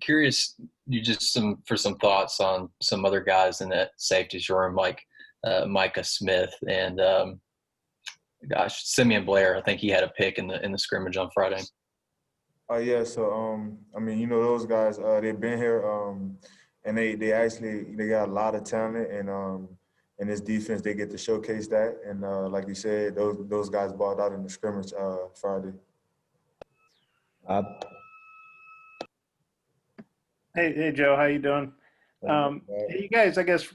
curious you just for some thoughts on some other guys in that safeties room, like Micah Smith and Simeon Blair. I think he had a pick in the scrimmage on Friday. Yeah. So I mean, those guys, they've been here, and they actually got a lot of talent, and in this defense they get to showcase that. And like you said, those guys balled out in the scrimmage Friday. Hey, Joe, how you doing? You guys, I guess,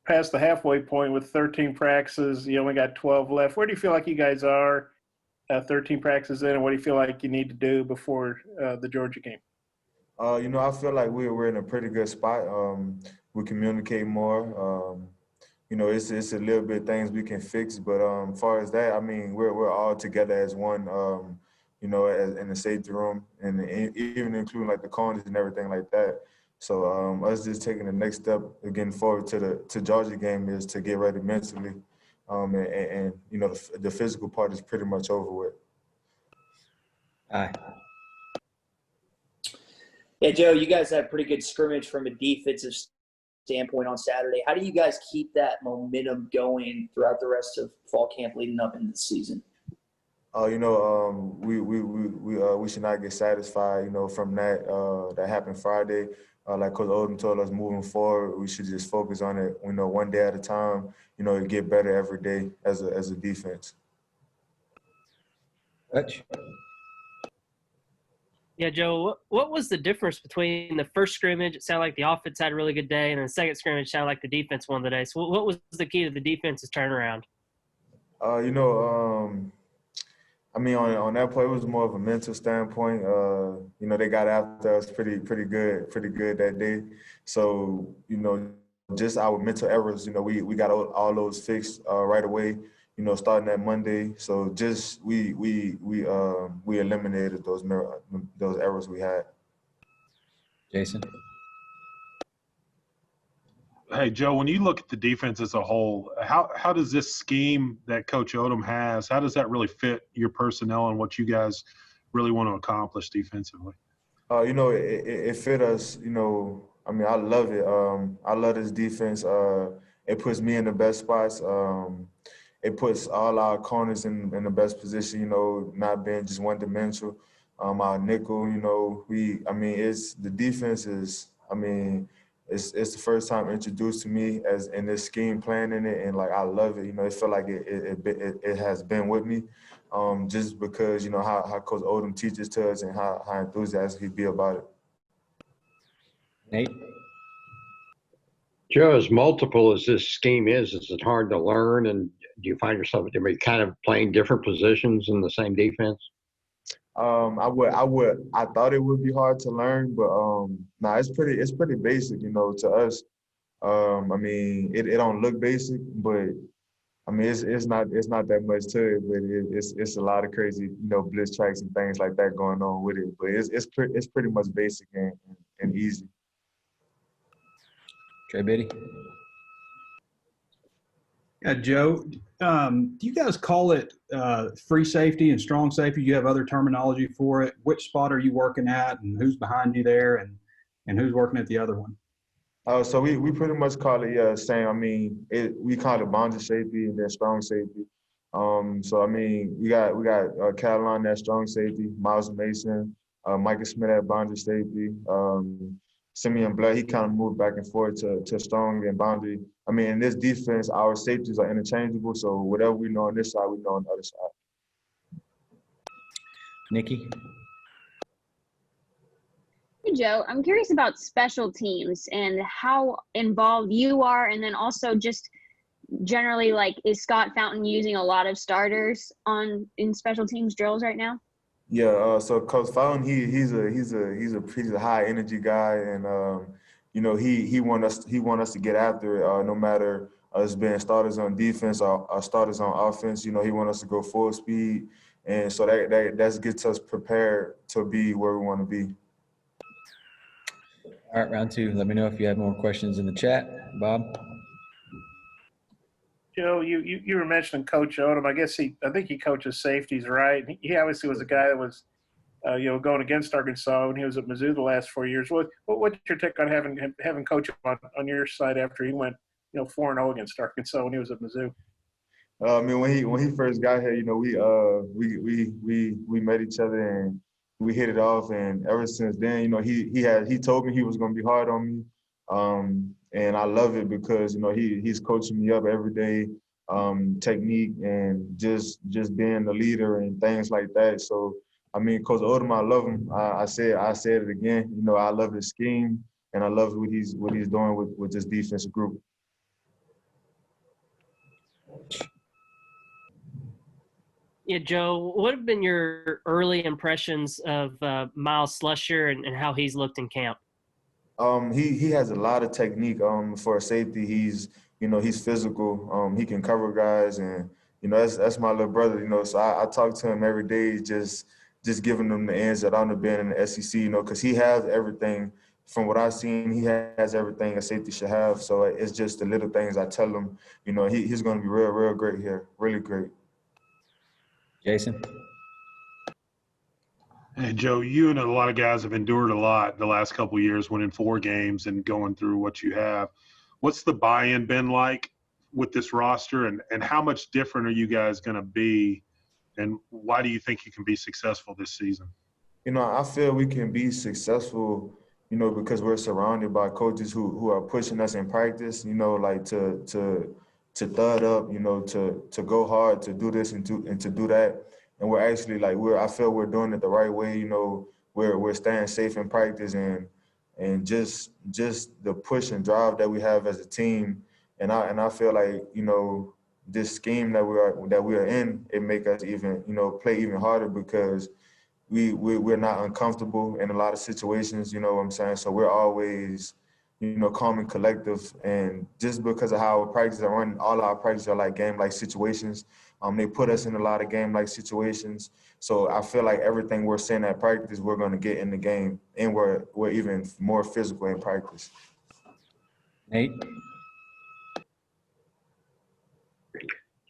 past the halfway point with 13 practices. You only got 12 left. Where do you feel like you guys are 13 practices in, and what do you feel like you need to do before the Georgia game? I feel like we're in a pretty good spot. We communicate more. It's a little bit things we can fix, but as far as that, I mean, we're all together as one. As in the safety room, and even including like the corners and everything like that. So us just taking the next step again forward to Georgia game is to get ready mentally, and the physical part is pretty much over with. Aye. Yeah, Joe, you guys had a pretty good scrimmage from a defensive standpoint on Saturday. How do you guys keep that momentum going throughout the rest of fall camp leading up into the season? We should not get satisfied, from that happened Friday. Like Coach Odom told us, moving forward, we should just focus on it, one day at a time, and get better every day as a defense. Hutch. Yeah, Joe, what was the difference between the first scrimmage? It sounded like the offense had a really good day, and then the second scrimmage sounded like the defense won the day. So what was the key to the defense's turnaround? I mean, on that play, it was more of a mental standpoint. They got after us pretty good that day. So, just our mental errors, we got all those fixed right away, starting that Monday. So just we eliminated those errors we had. Jason. Hey, Joe, when you look at the defense as a whole, how does this scheme that Coach Odom has, how does that really fit your personnel and what you guys really want to accomplish defensively? It fit us, I mean, I love it. I love this defense. It puts me in the best spots. It puts all our corners in the best position, not being just one-dimensional. Our nickel, the defense is, it's the first time introduced to me as in this scheme, playing in it, and like I love it. It felt like it has been with me, just because how Coach Odom teaches to us and how enthusiastic he be about it. Nate. Joe, as multiple as this scheme is it hard to learn, and do you find yourself kind of playing different positions in the same defense? I thought it would be hard to learn, but it's pretty basic, to us. It don't look basic, but it's not that much to it, but it's a lot of crazy, blitz tracks and things like that going on with it. But it's pretty much basic and easy. Trey Biddy. Yeah, Joe, do you guys call it free safety and strong safety? You have other terminology for it. Which spot are you working at, and who's behind you there, and who's working at the other one? So we pretty much call it same. We call it boundary safety and then strong safety. We got Caroline at strong safety, Miles Mason, Micah Smith at boundary safety. Simeon Blair, he kind of moved back and forth to strong and boundary. In this defense, our safeties are interchangeable, so whatever we know on this side, we know on the other side. Nikki. Hey, Joe, I'm curious about special teams and how involved you are, and then also just generally, like, is Scott Fountain using a lot of starters in special teams drills right now? Yeah, so Coach Fountain, he's a high energy guy, and he want us to get after it, no matter us being starters on defense or starters on offense. He want us to go full speed, and so that gets us prepared to be where we want to be. All right, round two. Let me know if you have more questions in the chat, Bob. Joe, you were mentioning Coach Odom. I think he coaches safeties, right? He obviously was a guy that was going against Arkansas when he was at Mizzou the last 4 years. What's your take on having Coach on your side after he went 4-0 against Arkansas when he was at Mizzou? I mean, when he first got here, we met each other and we hit it off, and ever since then, he told me he was going to be hard on me, and I love it because he's coaching me up every day, technique and just being the leader and things like that. So I mean, Coach Odom, I love him. I said it again. I love his scheme and I love what he's doing with this defensive group. Yeah, Joe, what have been your early impressions of Miles Slusher and how he's looked in camp? He has a lot of technique. For a safety, he's physical. He can cover guys, and that's my little brother. So I talk to him every day, just giving him the ends that I've been in the SEC. Because he has everything. From what I've seen, he has everything a safety should have. So it's just the little things I tell him. He's going to be real great here, really great. Jason? Hey, Joe, you and a lot of guys have endured a lot the last couple of years, winning 4 games and going through what you have. What's the buy-in been like with this roster, and how much different are you guys going to be, and why do you think you can be successful this season? I feel we can be successful, because we're surrounded by coaches who are pushing us in practice, like to thud up, to go hard, to do this and to do that. And we're actually I feel we're doing it the right way. We're staying safe in practice and just the push and drive that we have as a team. And I feel like, this scheme that we are in, it make us even, play even harder because we're not uncomfortable in a lot of situations, you know what I'm saying? So we're always, calm and collective. And just because of how our practices are run, all our practices are like game-like situations. They put us in a lot of game-like situations. So I feel like everything we're saying at practice, we're going to get in the game, and we're even more physical in practice. Nate?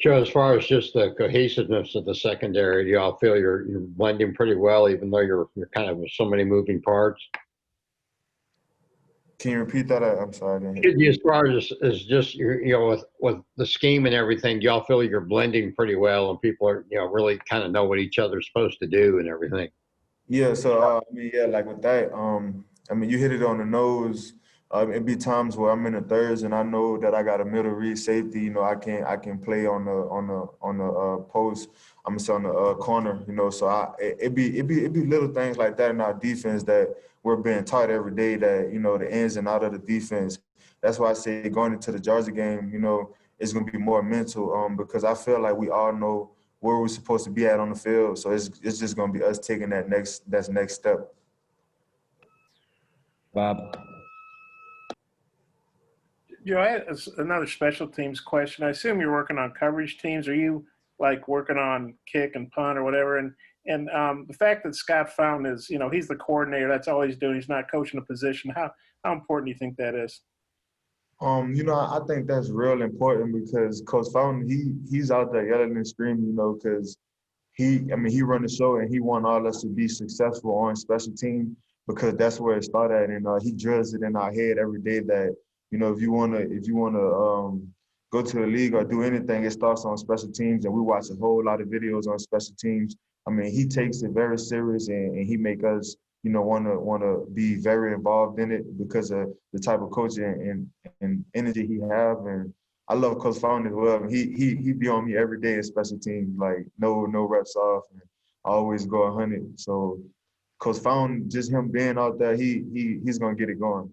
Joe, as far as just the cohesiveness of the secondary, do y'all feel you're blending pretty well, even though you're kind of with so many moving parts? Can you repeat that? I'm sorry. As far as just with the scheme and everything, do y'all feel you're blending pretty well, and people are really kind of know what each other's supposed to do and everything? Yeah. So like with that, you hit it on the nose. It be times where I'm in the thirds and I know that I got a middle read safety. I can play on the post. I'm on the corner. So it be little things like that in our defense that we're being taught every day. That the ins and out of the defense. That's why I say going into the Georgia game, it's gonna be more mental. Because I feel like we all know where we're supposed to be at on the field. So it's just gonna be us taking that next step. Bob? Joe, I had another special teams question. I assume you're working on coverage teams. Are you working on kick and punt or whatever? And the fact that Scott Fountain is, he's the coordinator. That's all he's doing. He's not coaching a position. How important do you think that is? I think that's real important because Coach Fountain, he's out there yelling and screaming, because he run the show and he want all us to be successful on special team because that's where it started. And he drills it in our head every day that, if you wanna go to the league or do anything, it starts on special teams. And we watch a whole lot of videos on special teams. He takes it very serious and he make us, wanna be very involved in it because of the type of coaching and energy he have. And I love Coach Fountain as well. He be on me every day at special teams, like no reps off, and I always go 100. So Coach Fountain, just him being out there, he's gonna get it going.